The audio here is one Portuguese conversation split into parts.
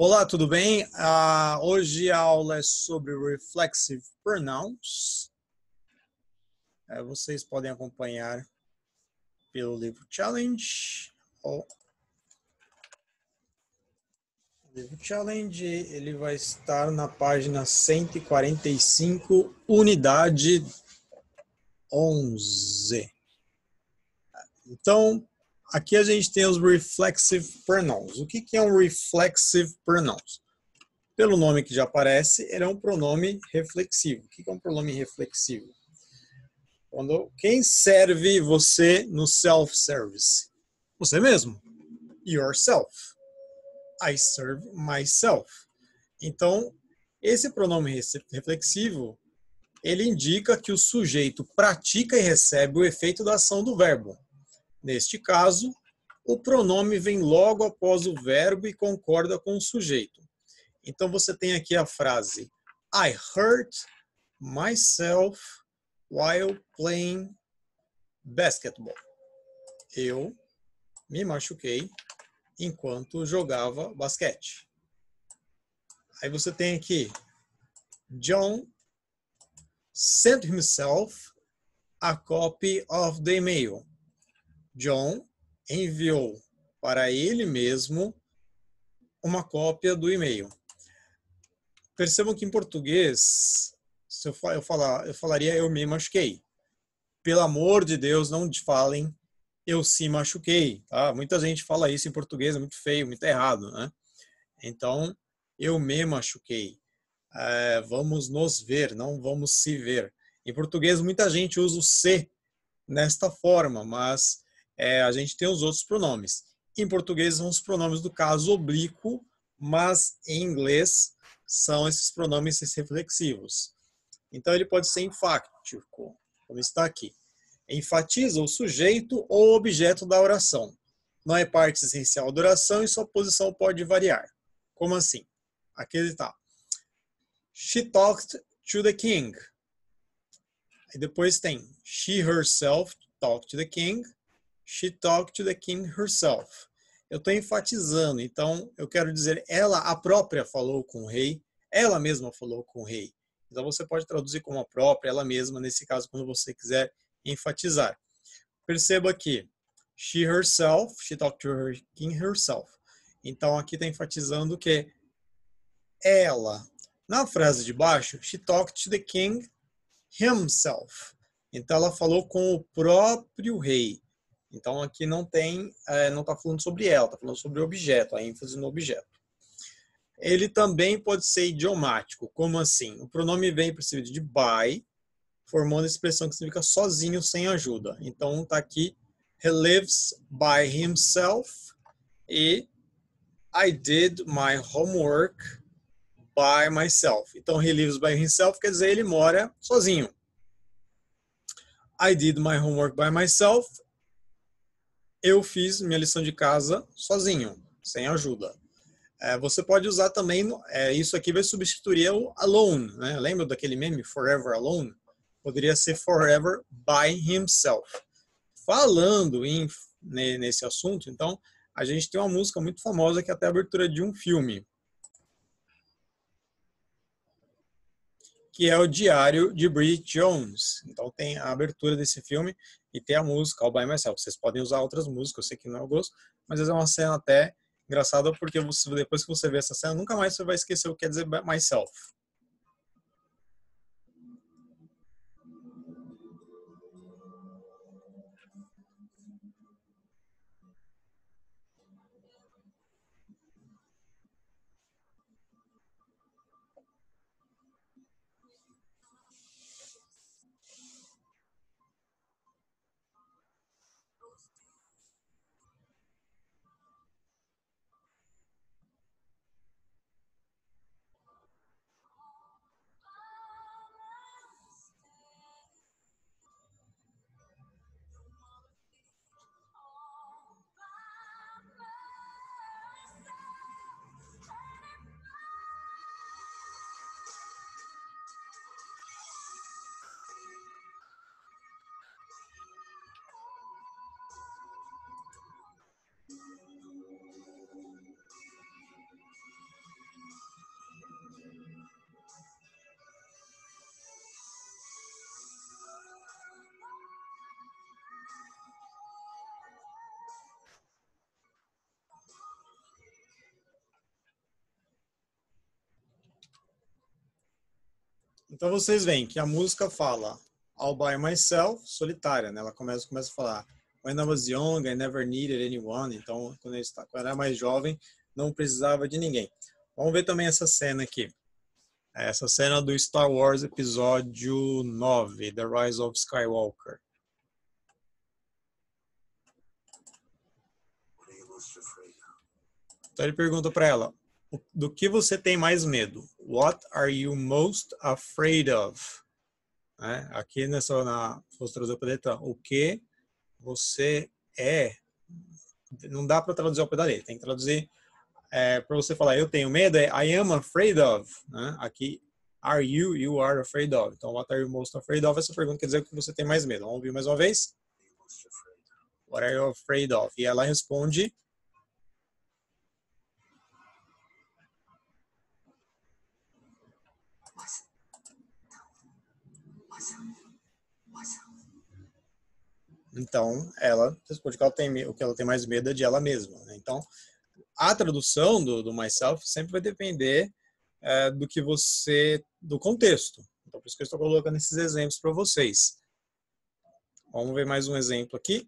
Olá, tudo bem? Hoje a aula é sobre reflexive pronouns. Vocês podem acompanhar pelo livro Challenge. O livro Challenge, ele vai estar na página 145, unidade 11. Então, aqui a gente tem os reflexive pronouns. O que é um reflexive pronouns? Pelo nome que já aparece, ele é um pronome reflexivo. O que é um pronome reflexivo? Quem serve você no self-service? Você mesmo. Yourself. I serve myself. Então, esse pronome reflexivo, ele indica que o sujeito pratica e recebe o efeito da ação do verbo. Neste caso, o pronome vem logo após o verbo e concorda com o sujeito. Então, você tem aqui a frase I hurt myself while playing basketball. Eu me machuquei enquanto jogava basquete. Aí você tem aqui John sent himself a copy of the email. John enviou para ele mesmo uma cópia do e-mail. Percebam que em português, se eu falaria eu me machuquei. Pelo amor de Deus, não falem eu se machuquei. Tá? Muita gente fala isso em português, é muito feio, muito errado. Né? Então, eu me machuquei. Vamos nos ver, não vamos se ver. Em português, muita gente usa o se nesta forma, mas a gente tem os outros pronomes. Em português, são os pronomes do caso oblíquo, mas em inglês são esses pronomes reflexivos. Então, ele pode ser enfático, como está aqui. Enfatiza o sujeito ou objeto da oração. Não é parte essencial da oração e sua posição pode variar. Como assim? Aqui ele está. She talked to the king. E depois tem she herself talked to the king. She talked to the king herself. Eu estou enfatizando, então eu quero dizer ela, a própria, falou com o rei. Ela mesma falou com o rei. Então você pode traduzir como a própria, ela mesma, nesse caso, quando você quiser enfatizar. Perceba que she herself, she talked to her king herself. Então aqui está enfatizando que ela. Na frase de baixo, she talked to the king himself. Então ela falou com o próprio rei. Então aqui não está falando sobre ela, está falando sobre o objeto, a ênfase no objeto. Ele também pode ser idiomático. Como assim? O pronome vem precedido de by, formando a expressão que significa sozinho, sem ajuda. Então está aqui, he lives by himself e I did my homework by myself. Então, he lives by himself quer dizer ele mora sozinho. I did my homework by myself. Eu fiz minha lição de casa sozinho, sem ajuda. Você pode usar também, isso aqui vai substituir o alone, né? Lembra daquele meme, Forever Alone? Poderia ser Forever by himself. Falando nesse assunto, então, a gente tem uma música muito famosa que é até a abertura de um filme, que é o Diário de Bridget Jones. Então tem a abertura desse filme e tem a música All By Myself. Vocês podem usar outras músicas, eu sei que não é o gosto, mas é uma cena até engraçada porque depois que você vê essa cena, nunca mais você vai esquecer o que quer dizer myself. Então vocês veem que a música fala all by myself, solitária, né? Ela começa a falar when I was young, I never needed anyone. Então, quando eu era mais jovem, não precisava de ninguém. Vamos ver também essa cena aqui. Essa cena do Star Wars episódio 9, The Rise of Skywalker. Então ele pergunta para ela, do que você tem mais medo? What are you most afraid of? Aqui vou traduzir para letra, o que você é? Não dá para traduzir ao pé da letra, tem que traduzir para você falar, eu tenho medo, I am afraid of. Né? Aqui, are you, you are afraid of. Então, what are you most afraid of? Essa pergunta quer dizer o que você tem mais medo. Vamos ouvir mais uma vez? What are you afraid of? E ela responde... Então, ela responde que o que ela tem mais medo é de ela mesma. Né? Então, a tradução do myself sempre vai depender do contexto. Então, por isso que eu estou colocando esses exemplos para vocês. Vamos ver mais um exemplo aqui.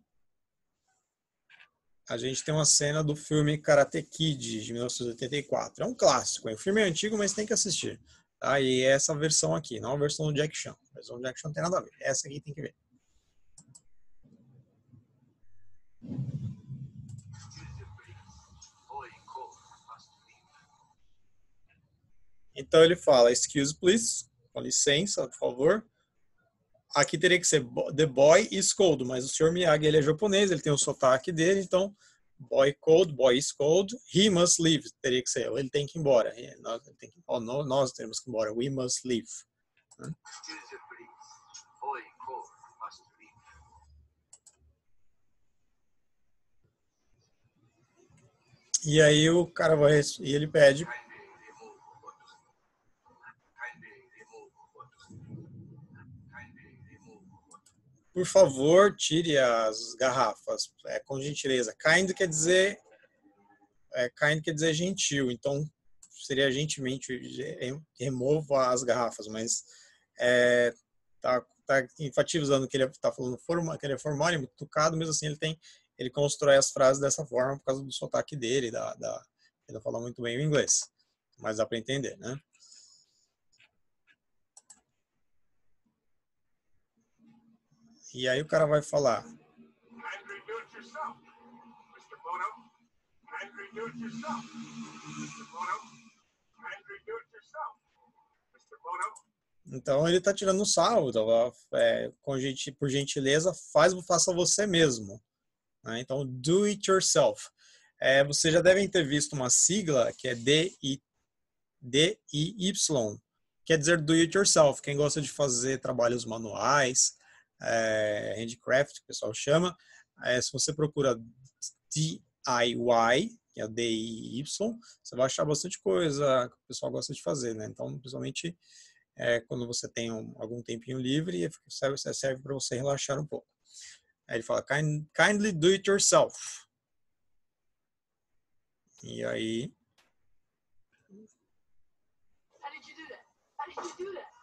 A gente tem uma cena do filme Karate Kid, de 1984. É um clássico. O filme é antigo, mas tem que assistir. Tá? E é essa versão aqui, não a versão do Jack Chan. A versão do Jack Chan não tem nada a ver. Essa aqui tem que ver. Então ele fala, excuse please, com licença, por favor. Aqui teria que ser the boy is cold, mas o Sr. Miyagi ele é japonês, ele tem o sotaque dele, então boy is cold, he must leave, teria que ser, ele tem que ir embora. Nós temos que ir embora, we must leave. E aí o cara vai, e ele pede... Por favor, tire as garrafas, com gentileza. Kind quer dizer gentil, então seria gentilmente remova as garrafas, mas tá enfatizando que ele está falando que ele é formal, ele é muito educado, mesmo assim ele constrói as frases dessa forma por causa do sotaque dele, ele fala muito bem o inglês, mas dá para entender, né? E aí o cara vai falar. Então ele está tirando um sarro, por gentileza, faça você mesmo. Né? Então, do it yourself. Vocês já devem ter visto uma sigla que é DIY, quer dizer do it yourself. Quem gosta de fazer trabalhos manuais, handcraft, que o pessoal chama, se você procura DIY, que é o DIY, você vai achar bastante coisa que o pessoal gosta de fazer, né? Então, principalmente quando você tem algum tempinho livre, serve para você relaxar um pouco. Aí ele fala, kindly do it yourself. E aí...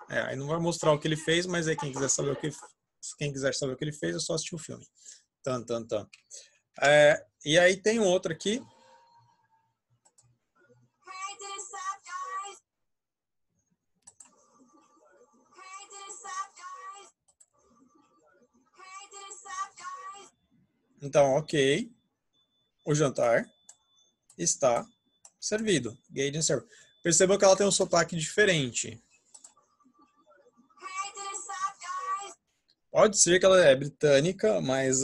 aí não vai mostrar o que ele fez, mas aí quem quiser saber o que ele fez, é só assistir o filme. E aí tem um outro aqui. Então, ok. O jantar está servido. Perceba que ela tem um sotaque diferente. Pode ser que ela é britânica, mas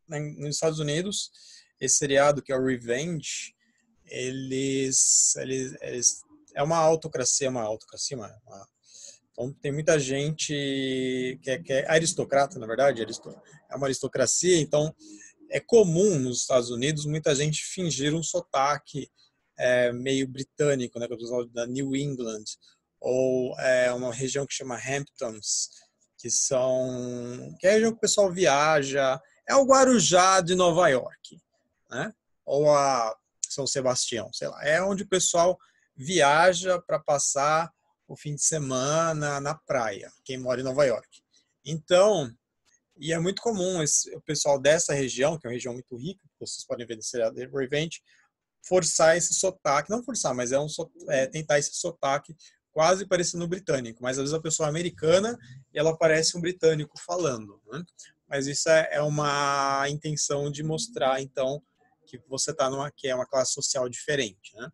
nos Estados Unidos, esse seriado que é o Revenge, eles é uma autocracia. Então tem muita gente que é aristocrata, na verdade, é uma aristocracia, então é comum nos Estados Unidos muita gente fingir um sotaque meio britânico, né, da New England, ou uma região que chama Hamptons, que é a região que o pessoal viaja, é o Guarujá de Nova York, né? Ou a São Sebastião, sei lá, é onde o pessoal viaja para passar o fim de semana na praia, quem mora em Nova York. Então, e é muito comum o pessoal dessa região, que é uma região muito rica, vocês podem ver nesse seriado Revenge, forçar esse sotaque, não forçar, mas tentar esse sotaque quase parecendo britânico, mas às vezes a pessoa é americana e ela parece um britânico falando, né? Mas isso é uma intenção de mostrar, então, que você está que é uma classe social diferente, né?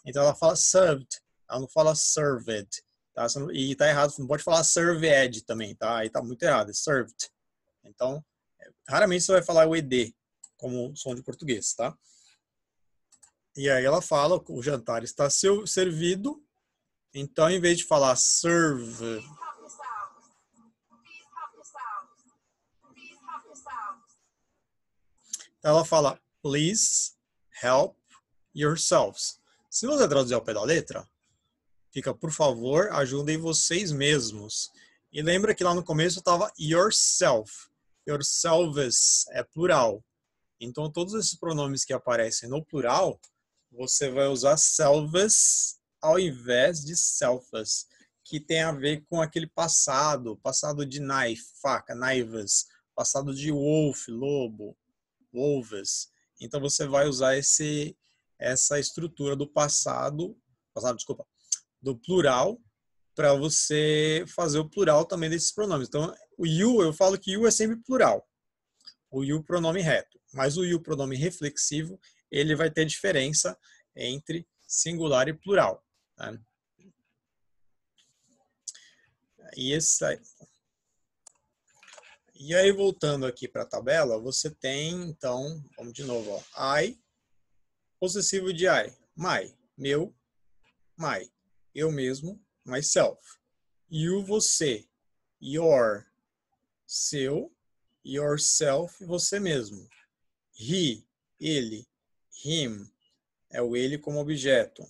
Então ela fala served, ela não fala served, tá? E tá errado, não pode falar served também, tá? Aí tá muito errado, é served. Então, raramente você vai falar o ed como som de português, tá? E aí ela fala que o jantar está servido, então em vez de falar serve, ela fala please help yourselves. Se você traduzir ao pé da letra, fica, por favor, ajudem vocês mesmos. E lembra que lá no começo estava yourself. Yourselves é plural. Então, todos esses pronomes que aparecem no plural, você vai usar selves ao invés de selfless, que tem a ver com aquele passado de knife, faca, knives, passado de wolf, lobo, wolves. Então, você vai usar essa estrutura do desculpa, do plural, para você fazer o plural também desses pronomes. Então, o you, eu falo que you é sempre plural. O you pronome reto. Mas o you pronome reflexivo, ele vai ter diferença entre singular e plural. Tá? E aí, voltando aqui para a tabela, você tem, então, vamos de novo, ó, I, possessivo de I, my, meu, my, eu mesmo, myself. You, você, your, seu, yourself, você mesmo. He, ele, him, é o ele como objeto.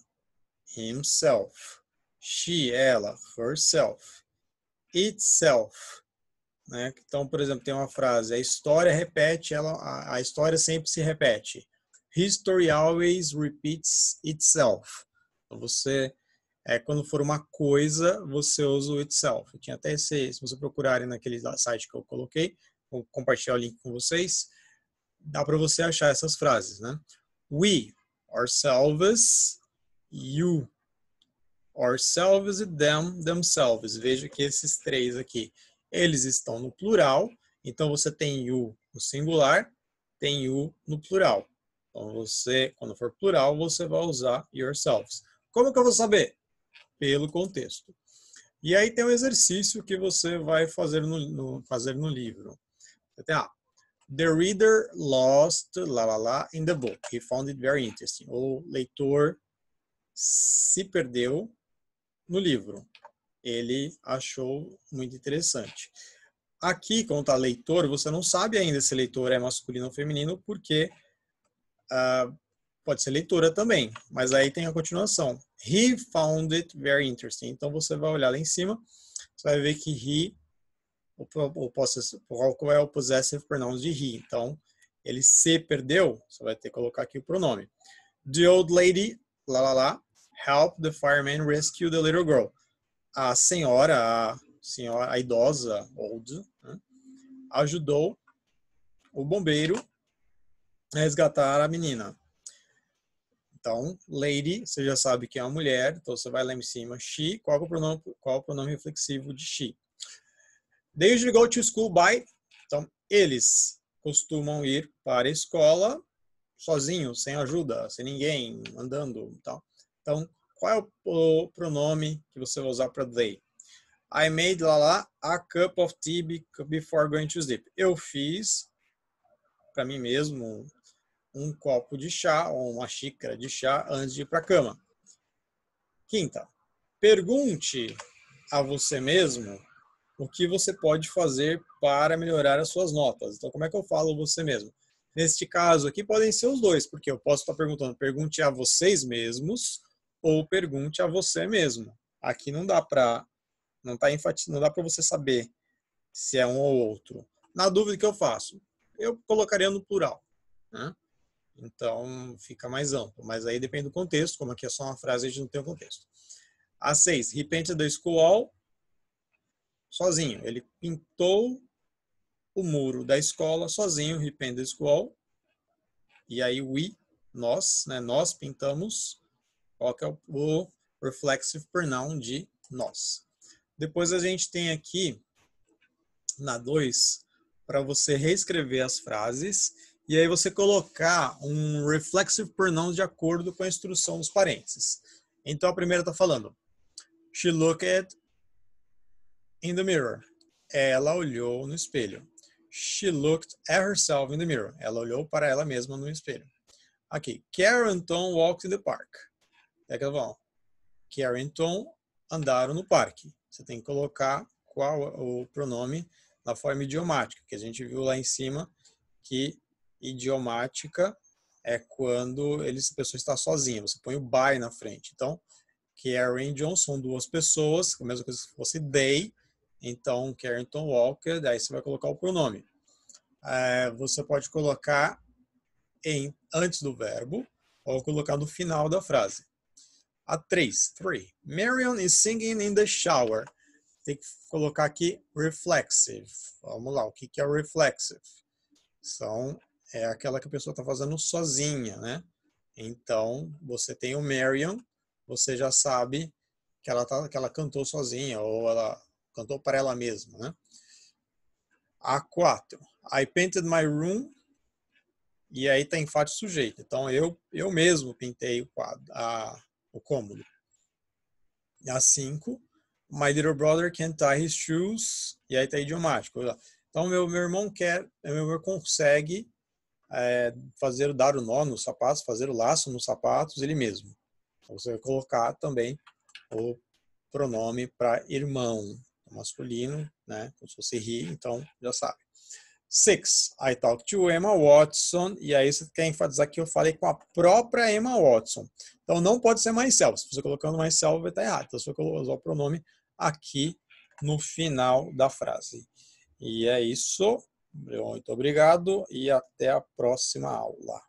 Himself. She, ela, herself. Itself. Né? Então, por exemplo, tem uma frase, a história repete, a história sempre se repete. History always repeats itself. Então, quando for uma coisa, você usa o itself. Eu tinha até se você procurarem naquele site que eu coloquei, vou compartilhar o link com vocês, dá para você achar essas frases, né? We, ourselves, you, ourselves e them, themselves. Veja que esses três aqui, eles estão no plural, então você tem you no singular, tem you no plural. Então quando for plural, você vai usar yourselves. Como que eu vou saber? Pelo contexto. E aí tem um exercício que você vai fazer no livro. The reader lost in the book. He found it very interesting. O leitor se perdeu no livro. Ele achou muito interessante. Aqui, quando está leitor, você não sabe ainda se leitor é masculino ou feminino, porque pode ser leitora também. Mas aí tem a continuação. He found it very interesting. Então você vai olhar lá em cima, você vai ver que he, qual é o possessive pronoun de he. Então, ele se perdeu, você vai ter que colocar aqui o pronome. The old lady, helped the fireman rescue the little girl. A senhora, a idosa, old, né, ajudou o bombeiro a resgatar a menina. Então, lady, você já sabe que é uma mulher, então você vai lá em cima, she, qual é o pronome reflexivo de she? They usually go to school by, então, eles costumam ir para a escola sozinhos, sem ajuda, sem ninguém, andando e tal. Então, qual é o pronome que você vai usar para they? I made a cup of tea before going to sleep. Eu fiz para mim mesmo um copo de chá ou uma xícara de chá antes de ir para a cama. Quinta, pergunte a você mesmo o que você pode fazer para melhorar as suas notas. Então, como é que eu falo você mesmo? Neste caso aqui, podem ser os dois, porque eu posso estar perguntando, pergunte a vocês mesmos ou pergunte a você mesmo. Aqui não dá para não dá para você saber se é um ou outro. Na dúvida, que eu faço? Eu colocaria no plural, né? Então, fica mais amplo. Mas aí depende do contexto, como aqui é só uma frase, a gente não tem o contexto. A 6, he painted the school wall sozinho. Ele pintou o muro da escola sozinho, he painted the school wall. E aí, we, nós, né? Nós pintamos. Qual que é o reflexive pronoun de nós? Depois a gente tem aqui, na 2, para você reescrever as frases e aí você colocar um reflexive pronoun de acordo com a instrução dos parênteses. Então a primeira está falando, she looked in the mirror. Ela olhou no espelho. She looked at herself in the mirror. Ela olhou para ela mesma no espelho. Aqui, Karen and Tom walked in the park. É que vão. Karen e Tom andaram no parque. Você tem que colocar qual o pronome na forma idiomática, que a gente viu lá em cima que idiomática é quando a pessoa está sozinha. Você põe o by na frente. Então, Karen e John são duas pessoas, a mesma coisa se fosse they. Então, Karen e Tom Walker, daí você vai colocar o pronome. Você pode colocar antes do verbo ou colocar no final da frase. A 3. Marion is singing in the shower. Tem que colocar aqui reflexive. Vamos lá, o que é o reflexive? É aquela que a pessoa está fazendo sozinha, né? Então, você tem o Marion, você já sabe que ela cantou sozinha ou ela cantou para ela mesma, né? A 4. I painted my room. E aí está enfático sujeito. Então, eu mesmo pintei o cômodo. A 5. My little brother can't tie his shoes. E aí está idiomático. Então, meu irmão consegue dar o nó nos sapatos, fazer o laço nos sapatos ele mesmo. Então, você vai colocar também o pronome para irmão masculino, né? Como se fosse he, então já sabe. 6. I talked to Emma Watson. E aí você quer enfatizar que eu falei com a própria Emma Watson. Então não pode ser myself. Se você colocando myself vai estar errado. Então você vai usar o pronome aqui no final da frase. E é isso. Muito obrigado e até a próxima aula.